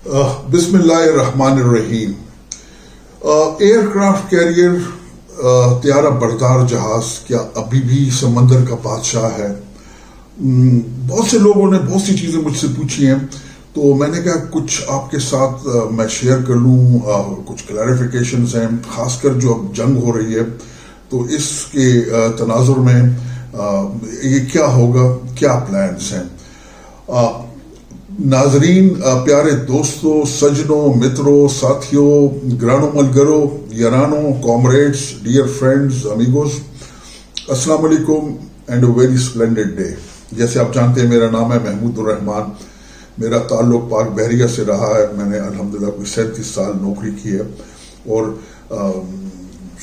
بسم اللہ الرحمن الرحیم. ایئر کرافٹ کیریئر طیارہ بردار جہاز کیا ابھی بھی سمندر کا بادشاہ ہے؟ بہت سے لوگوں نے بہت سی چیزیں مجھ سے پوچھی ہیں، تو میں نے کہا کچھ آپ کے ساتھ میں شیئر کر لوں. کچھ کلیریفیکیشنز ہیں، خاص کر جو اب جنگ ہو رہی ہے تو اس کے تناظر میں یہ کیا ہوگا، کیا پلانز ہیں. ناظرین، پیارے دوستوں، سجنوں، متروں، ساتھیوں، گرانو ملگرو، یارانو، کامریڈز، ڈیئر فرینڈز، امیگوز، السلام علیکم اینڈ اے ویری اسپلینڈڈ ڈے. جیسے آپ جانتے ہیں میرا نام ہے محمود الرحمان. میرا تعلق پاک بحریہ سے رہا ہے. میں نے الحمدللہ کوئی 37 سال نوکری کی ہے اور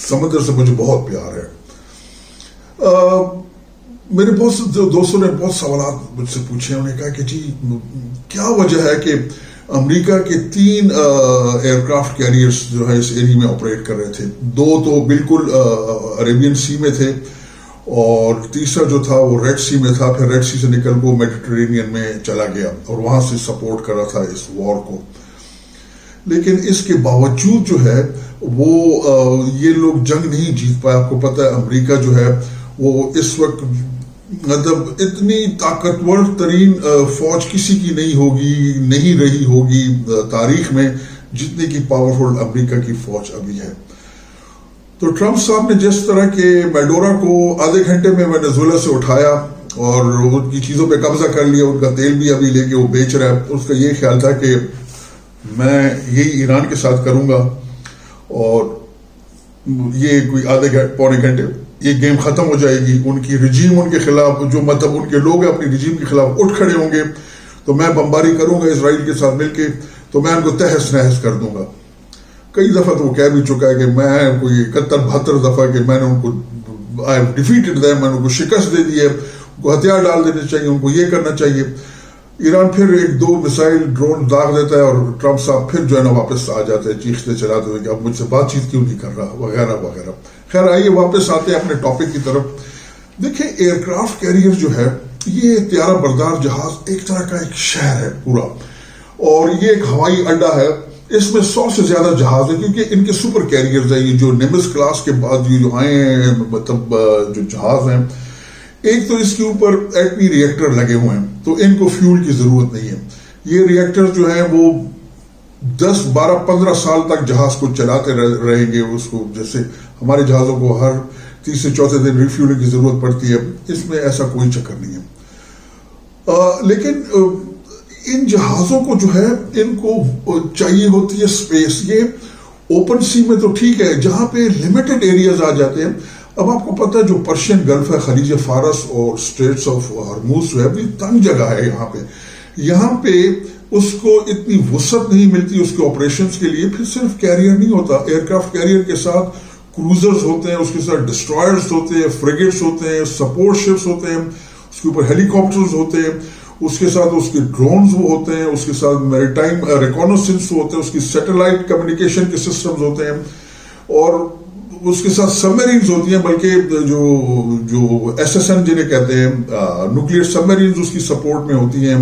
سمندر سے مجھے بہت پیار ہے. میرے بہت سے دوستوں نے بہت سوالات مجھ سے پوچھے. انہوں نے کہا کہ جی کیا وجہ ہے کہ امریکہ کے 3 ایئر کرافٹ کیریئرز جو ہے اس ایریا میں آپریٹ کر رہے تھے. 2 تو بالکل عربین سی میں تھے اور تیسرا جو تھا وہ ریڈ سی میں تھا. پھر ریڈ سی سے نکل وہ میڈیٹرینین میں چلا گیا اور وہاں سے سپورٹ کر رہا تھا اس وار کو. لیکن اس کے باوجود جو ہے وہ یہ لوگ جنگ نہیں جیت پائے. آپ کو پتہ ہے امریکہ جو ہے وہ اس وقت مطلب اتنی طاقتور ترین فوج کسی کی نہیں رہی ہوگی تاریخ میں جتنے کی پاورفل امریکہ کی فوج ابھی ہے. تو ٹرمپ صاحب نے جس طرح کے میڈورا کو آدھے گھنٹے میں وینزویلا سے اٹھایا اور ان کی چیزوں پہ قبضہ کر لیا، ان کا تیل بھی ابھی لے کے وہ بیچ رہا ہے. اس کا یہ خیال تھا کہ میں یہی ایران کے ساتھ کروں گا اور یہ کوئی آدھے پونے گھنٹے یہ گیم ختم ہو جائے گی. ان کی رجیم ان کے خلاف جو مطلب ان کے لوگ ہیں اپنی رجیم کے خلاف اٹھ کھڑے ہوں گے تو میں بمباری کروں گا اسرائیل کے ساتھ مل کے، تو میں ان کو تہس نہس کر دوں گا. کئی دفعہ تو وہ کہہ بھی چکا ہے کہ میں کوئی 71-72 دفعہ کہ میں نے ان کو آئی ڈیفیٹڈ دیم، میں نے ان کو شکست دے دی ہے، ان کو ہتھیار ڈال دینے چاہیے، ان کو یہ کرنا چاہیے. ایران پھر 1-2 میسائل ڈرون داغ دیتا ہے اور ٹرمپ صاحب پھر جو ہے نا واپس آ جاتے ہیں چیختے چلاتے ہوئے کہ اب مجھ سے بات چیت کیوں نہیں کر رہا وغیرہ وغیرہ. خیر آئیے واپس آتے ہیں اپنے ٹاپک کی طرف. دیکھیں ایئر کرافٹ کیریئر جو ہے یہ طیارہ بردار جہاز ایک طرح کا ایک شہر ہے پورا، اور یہ ایک ہوائی اڈا ہے. اس میں 100 سے زیادہ جہاز ہیں کیونکہ ان کے سپر کیریئرز ہیں. یہ جو نیمس کلاس کے بعد یہ جو آئے ہیں مطلب جو جہاز ہیں، ایک تو اس کے اوپر ایٹمی ری ایکٹر لگے ہوئے ہیں تو ان کو فیول کی ضرورت نہیں ہے. یہ ری ایکٹر جو ہیں وہ 10, 12, 15 سال تک جہاز کو چلاتے رہیں گے. اس کو جیسے ہمارے جہازوں کو ہر 3 سے 4 دن ریفیولنگ کی ضرورت پڑتی ہے، اس میں ایسا کوئی چکر نہیں ہے. لیکن ان جہازوں کو جو ہے ان کو چاہیے ہوتی ہے سپیس. یہ اوپن سی میں تو ٹھیک ہے، جہاں پہ لمیٹڈ ایریاز آ جاتے ہیں. اب آپ کو پتہ ہے جو پرشین گلف ہے، خلیج فارس اور اسٹریٹس آف ہرموز جو ہے بھی تنگ جگہ ہے. یہاں پہ اس کو اتنی وسعت نہیں ملتی اس کے آپریشنز کے لیے. پھر صرف کیریئر نہیں ہوتا، ایئر کرافٹ کیریئر کے ساتھ کروزرز ہوتے ہیں، اس کے ساتھ ڈسٹرائرز ہوتے ہیں، فریگیٹس ہوتے ہیں، سپورٹ شپس ہوتے ہیں، اس کے اوپر ہیلی کاپٹرز ہوتے ہیں، اس کے ساتھ اس کے ڈرونز وہ ہوتے ہیں، اس کے ساتھ میریٹائم ریکونیسنس ہوتے ہیں، اس کی سیٹلائٹ کمیونیکیشن کے سسٹمز ہوتے ہیں، اور اس کے ساتھ سبمیرینز ہوتی ہیں. بلکہ جو ایس ایس این جنہیں کہتے ہیں نیوکلیئر سبمیرینز اس کی سپورٹ میں ہوتی ہیں.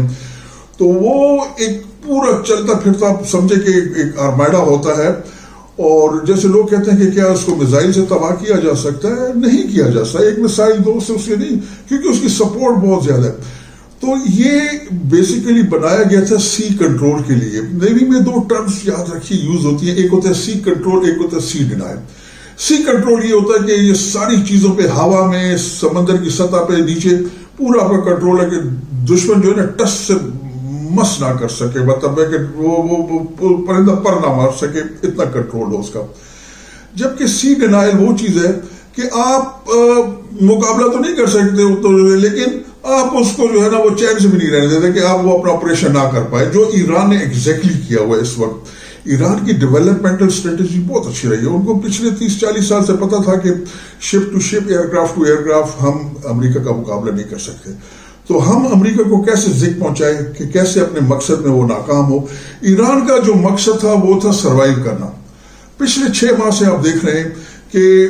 تو وہ ایک پورا چلتا پھرتا سمجھے کہ ایک آرمیڈا ہوتا ہے. اور جیسے لوگ کہتے ہیں کہ کیا اس کو میزائل سے تباہ کیا جا سکتا ہے؟ نہیں کیا جا سکتا. ایک میزائل 2 سے اس کے نہیں، کیونکہ اس کی سپورٹ بہت زیادہ ہے. تو یہ بیسیکلی بنایا گیا تھا سی کنٹرول کے لیے. نیوی میں 2 ٹرمز یاد رکھیے یوز ہوتی ہیں، ایک ہوتا ہے سی کنٹرول، ایک ہوتا ہے سی ڈینائل. سی کنٹرول یہ ہوتا ہے کہ یہ ساری چیزوں پہ ہوا میں، سمندر کی سطح پہ، نیچے پورا آپ کا کنٹرول ہے کہ دشمن جو ہے نا ٹس سے مس نہ کر سکے، مطلب ہے کہ وہ پرندہ پر نہ مار سکے، اتنا کنٹرول ہو اس کا. جبکہ سی ڈینائل وہ چیز ہے کہ آپ مقابلہ تو نہیں کر سکتے لیکن آپ اس کو جو ہے نا وہ چین سے بھی نہیں رہنے دیتے کہ آپ وہ اپنا آپریشن نہ کر پائے، جو ایران نے ایگزیکٹلی کیا ہوا ہے اس وقت. ایران کی ڈیولپمنٹل اسٹریٹجی بہت اچھی رہی ہے. ان کو پچھلے 30-40 سال سے پتا تھا کہ ship to ship, aircraft to aircraft ہم امریکہ کا مقابلہ نہیں کر سکتے. تو ہم امریکہ کو کیسے زک پہنچائے کہ کیسے اپنے مقصد میں وہ ناکام ہو. ایران کا جو مقصد تھا وہ تھا سروائیو کرنا. پچھلے 6 ماہ سے آپ دیکھ رہے ہیں کہ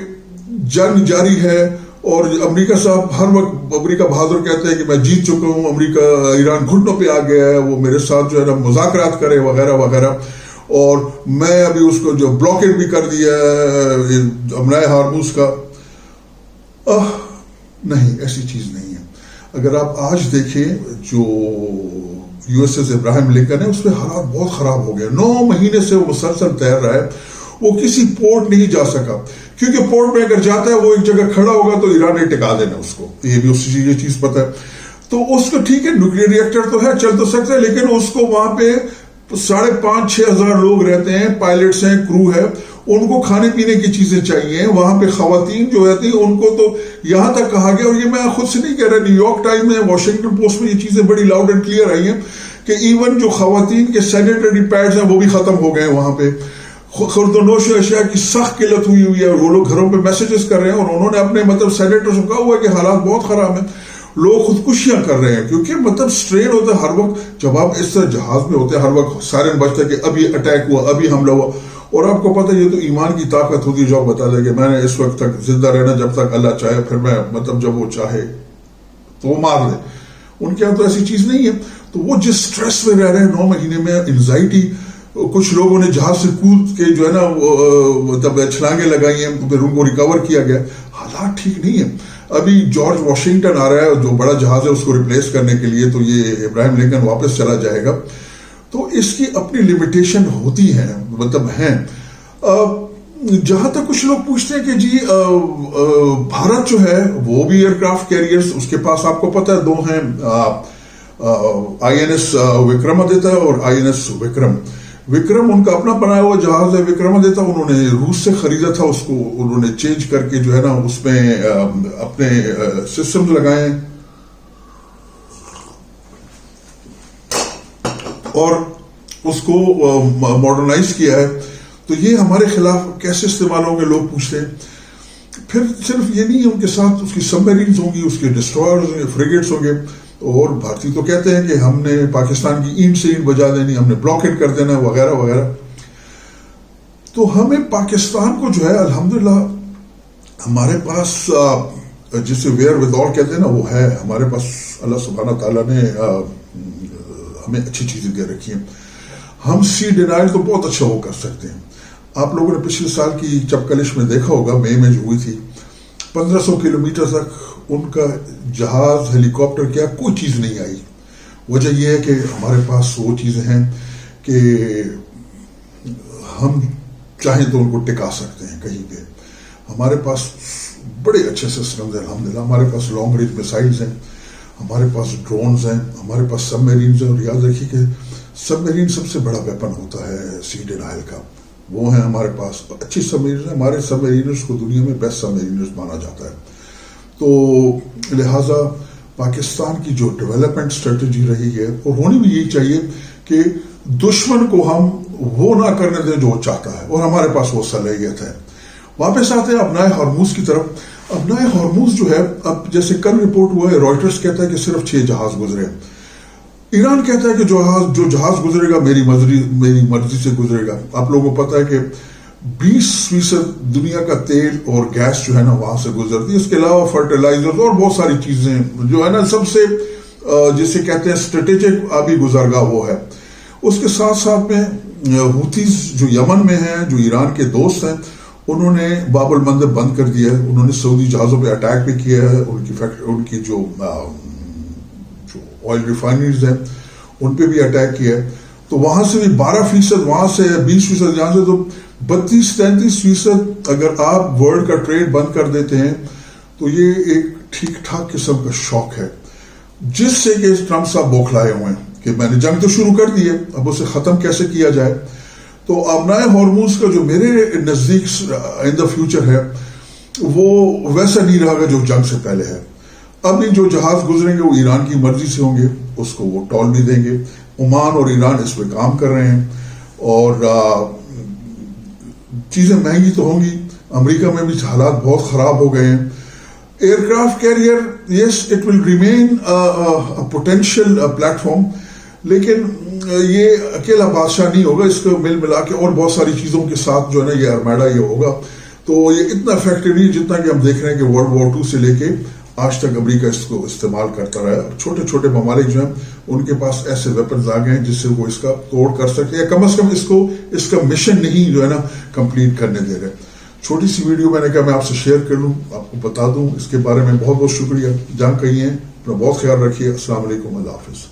جنگ جاری ہے اور امریکہ صاحب ہر وقت امریکہ بہادر کہتے ہیں کہ میں جیت چکا ہوں, امریکہ ایران گھٹنوں پہ آ گیا ہے, وہ میرے ساتھ جو ہے نا مذاکرات کرے وغیرہ وغیرہ, اور میں ابھی اس کو جو بلاکیٹ بھی کر دیا ہے امنائے ہارموز کا. نہیں, ایسی چیز نہیں ہے. اگر آپ آج دیکھیں جو یو ایس ایس ابراہیم لنکن ہے, اس میں حالات بہت خراب ہو گئے. 9 مہینے سے وہ مسلسل تیر رہا ہے, وہ کسی پورٹ نہیں جا سکا, کیونکہ پورٹ میں اگر جاتا ہے وہ ایک جگہ کھڑا ہوگا تو ایران نے ٹکا دینا اس کو, یہ بھی اس چیز یہ چیز پتہ ہے. تو اس کو ٹھیک ہے نیوکلیئر ری ایکٹر تو ہے, چل تو سکتا ہے, لیکن اس کو وہاں پہ 5,500-6 ہزار لوگ رہتے ہیں, پائلٹس ہیں, کرو ہے, ان کو کھانے پینے کی چیزیں چاہیے. وہاں پہ خواتین جو رہتی ہیں ان کو تو یہاں تک کہا گیا, اور یہ میں خود سے نہیں کہہ رہا, نیو یارک ٹائم میں, واشنگٹن پوسٹ میں یہ چیزیں بڑی لاؤڈ اینڈ کلیئر آئی ہیں کہ ایون جو خواتین کے سینیٹری پیڈز ہیں وہ بھی ختم ہو گئے ہیں. وہاں پہ خوردونوش اشیاء کی سخت قلت ہوئی ہے, وہ لوگ گھروں پہ میسیجز کر رہے ہیں, اور انہوں نے اپنے سینیٹرز کو کہا ہوا ہے کہ حالات بہت خراب ہیں, لوگ خودکشیاں کر رہے ہیں, کیونکہ سٹرین ہوتا ہے ہر وقت. جب آپ اس طرح جہاز میں ہوتے ہیں ہر وقت سائرن بجتا ہے کہ ابھی اٹیک ہوا, ابھی حملہ ہوا, اور آپ کو پتہ یہ تو ایمان کی طاقت ہوتی ہے جو آپ بتا دیں کہ میں نے اس وقت تک زندہ رہنا جب تک اللہ چاہے, پھر میں جب وہ چاہے تو وہ مار دے. ان کے یہاں تو ایسی چیز نہیں ہے. تو وہ جس سٹریس میں رہ رہے ہیں 9 مہینے میں, انزائٹی, کچھ لوگوں نے جہاز سے کود کے جو ہے نا چھلانگیں لگائی ہیں, پھر ان کو ریکور کیا گیا. حالات ٹھیک نہیں ہے. ابھی جارج واشنگٹن آ رہا ہے جو بڑا جہاز ہے اس کو ریپلیس کرنے کے لیے, تو یہ ابراہیم لنکن واپس چلا جائے گا. تو اس کی اپنی لمیٹیشن ہوتی ہیں, ہیں. جہاں تک کچھ لوگ پوچھتے ہیں کہ جی بھارت جو ہے وہ بھی ایئر کرافٹ کیریئرز اس کے پاس آپ کو پتہ ہے 2 ہیں, INS وکرمادتیہ اور INS وکرم. وکرم ان کا اپنا بنایا ہوا جہاز ہے. وکرمادتیہ انہوں نے روس سے خریدا تھا, اس کو انہوں نے چینج کر کے جو ہے نا اس میں اپنے سسٹمز لگائے ہیں اور اس کو ماڈرنائز کیا ہے. تو یہ ہمارے خلاف کیسے استعمال ہوں گے لوگ پوچھتے ہیں. پھر صرف یہ نہیں ہے, ان کے ساتھ اس کی سب میرینز ہوں گی, اس کے ڈسٹرائرز ہوں گے, فریگیٹس ہوں گے. اور بھارتی تو کہتے ہیں کہ ہم نے پاکستان کی اینٹ سے اینٹ بجا دینی, ہم نے بلاکیٹ کر دینا وغیرہ وغیرہ. تو ہمیں پاکستان کو جو ہے الحمدللہ ہمارے پاس جسے ویئر ود آل کہتے ہیں نا وہ ہے ہمارے پاس. اللہ سبحانہ تعالیٰ نے ہمیں اچھی چیزیں دے رکھی ہیں. ہم سی ڈینائل تو بہت اچھا وہ کر سکتے ہیں. آپ لوگوں نے پچھلے سال کی چپکلش میں دیکھا ہوگا, مئی میں جو ہوئی تھی, 1500 کلومیٹر تک ان کا جہاز, ہیلی کاپٹر, کیا کوئی چیز نہیں آئی. وجہ یہ ہے کہ ہمارے پاس وہ چیزیں ہیں کہ ہم چاہیں تو ان کو ٹکا سکتے ہیں کہیں پہ. ہمارے پاس بڑے اچھے سسٹمز ہیں الحمدللہ. ہمارے پاس لانگ رینج میسائلز ہیں, ہمارے پاس ڈرونز ہیں, ہمارے پاس سب میرینز ہیں. اور یاد رکھیے کہ سب میرین سب سے بڑا ویپن ہوتا ہے سی ڈینائل کا. وہ ہیں ہمارے پاس اچھی سب میرینز ہیں. ہمارے سب میرینرز کو دنیا میں بیسٹ سب میرینرز مانا جاتا ہے. تو لہٰذا پاکستان کی جو ڈیولپمنٹ اسٹریٹجی رہی ہے, اور ہونی بھی یہی چاہیے کہ دشمن کو ہم وہ نہ کرنے دیں جو وہ چاہتا ہے, اور ہمارے پاس وہ صلاحیت ہے. واپس آتے ہیں ابنائے ہارموز کی طرف. ابنائے ہارموز جو ہے, اب جیسے کل رپورٹ ہوا ہے, رائٹرز کہتا ہے کہ صرف 6 جہاز گزرے. ایران کہتا ہے کہ جو جہاز گزرے گا میری مرضی سے گزرے گا. آپ لوگوں کو پتا ہے کہ 20% دنیا کا تیل اور گیس جو ہے نا وہاں سے گزرتی ہے. اس کے علاوہ فرٹیلائزر اور بہت ساری چیزیں جو ہے نا, سب سے جسے کہتے ہیں اسٹریٹجک آبی گزرگاہ وہ ہے. اس کے ساتھ ساتھ میں ہوتیز جو یمن میں ہیں, جو ایران کے دوست ہیں, انہوں نے باب المندب بند کر دیا ہے. انہوں نے سعودی جہازوں پہ اٹیک بھی کیا ہے. ان کی جو آئل ریفائنریز ہیں ان پہ بھی اٹیک کیا ہے. تو وہاں سے بھی 12%, وہاں سے 20%, یہاں سے تو 32-33%. اگر آپ ورلڈ کا ٹریڈ بند کر دیتے ہیں تو یہ ایک ٹھیک ٹھاک قسم کا شوق ہے, جس سے کہ ٹرمپ صاحب بوکھلائے ہوئے ہیں کہ میں نے جنگ تو شروع کر دی ہے, اب اسے ختم کیسے کیا جائے. تو ابنائے ہارموز کا جو میرے نزدیک ان دا فیوچر ہے وہ ویسا نہیں رہا گا جو جنگ سے پہلے ہے. اب جو جہاز گزریں گے وہ ایران کی مرضی سے ہوں گے, اس کو وہ ٹول بھی دیں گے. عمان اور ایران اس پہ کام کر رہے ہیں, اور چیزیں مہنگی تو ہوں گی. امریکہ میں بھی حالات بہت خراب ہو گئے ہیں. Aircraft carrier, yes it will remain potential platform, لیکن یہ اکیلا بادشاہ نہیں ہوگا. اس کو مل ملا کے اور بہت ساری چیزوں کے ساتھ جو ہے نا یہ ارمیڈا یہ ہوگا. تو یہ اتنا افیکٹو نہیں جتنا کہ ہم دیکھ رہے ہیں کہ World War II سے لے کے آج تک امریکہ اس کو استعمال کرتا رہا ہے. چھوٹے چھوٹے ممالک جو ہیں ان کے پاس ایسے ویپنز آ گئے ہیں جس سے وہ اس کا توڑ کر سکتے ہیں، یا کم از کم اس کا مشن نہیں جو ہے نا کمپلیٹ کرنے دے رہے. چھوٹی سی ویڈیو میں نے کہا میں آپ سے شیئر کر لوں، آپ کو بتا دوں اس کے بارے میں. بہت بہت شکریہ. جان کہی ہیں، اپنا بہت خیال رکھیے. السلام علیکم، اللہ حافظ.